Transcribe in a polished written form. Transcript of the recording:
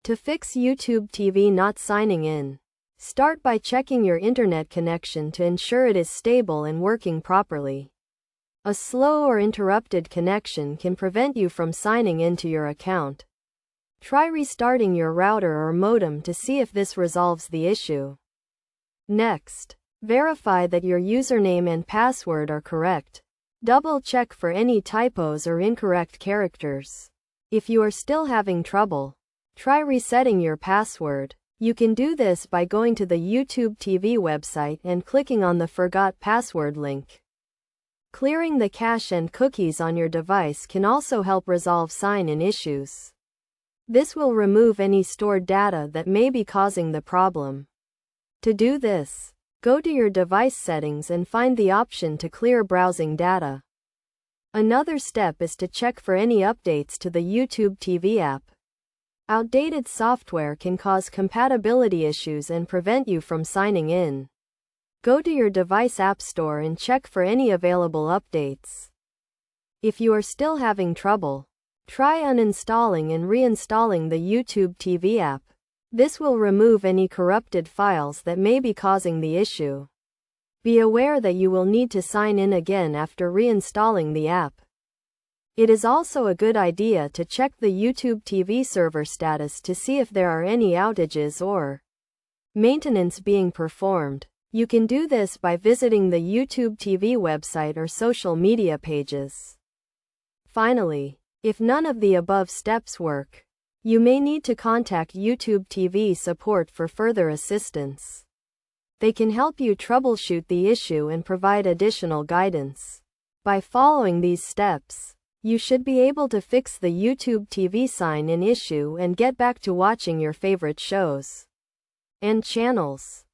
To fix YouTube TV not signing in, start by checking your internet connection to ensure it is stable and working properly. A slow or interrupted connection can prevent you from signing into your account. Try restarting your router or modem to see if this resolves the issue. Next, verify that your username and password are correct. Double check for any typos or incorrect characters. If you are still having trouble, try resetting your password. You can do this by going to the YouTube TV website and clicking on the Forgot Password link. Clearing the cache and cookies on your device can also help resolve sign-in issues. This will remove any stored data that may be causing the problem. To do this, go to your device settings and find the option to clear browsing data. Another step is to check for any updates to the YouTube TV app. Outdated software can cause compatibility issues and prevent you from signing in. Go to your device app store and check for any available updates. If you are still having trouble, try uninstalling and reinstalling the YouTube TV app. This will remove any corrupted files that may be causing the issue. Be aware that you will need to sign in again after reinstalling the app. It is also a good idea to check the YouTube TV server status to see if there are any outages or maintenance being performed. You can do this by visiting the YouTube TV website or social media pages. Finally, if none of the above steps work, you may need to contact YouTube TV support for further assistance. They can help you troubleshoot the issue and provide additional guidance. By following these steps, you should be able to fix the YouTube TV sign-in issue and get back to watching your favorite shows and channels.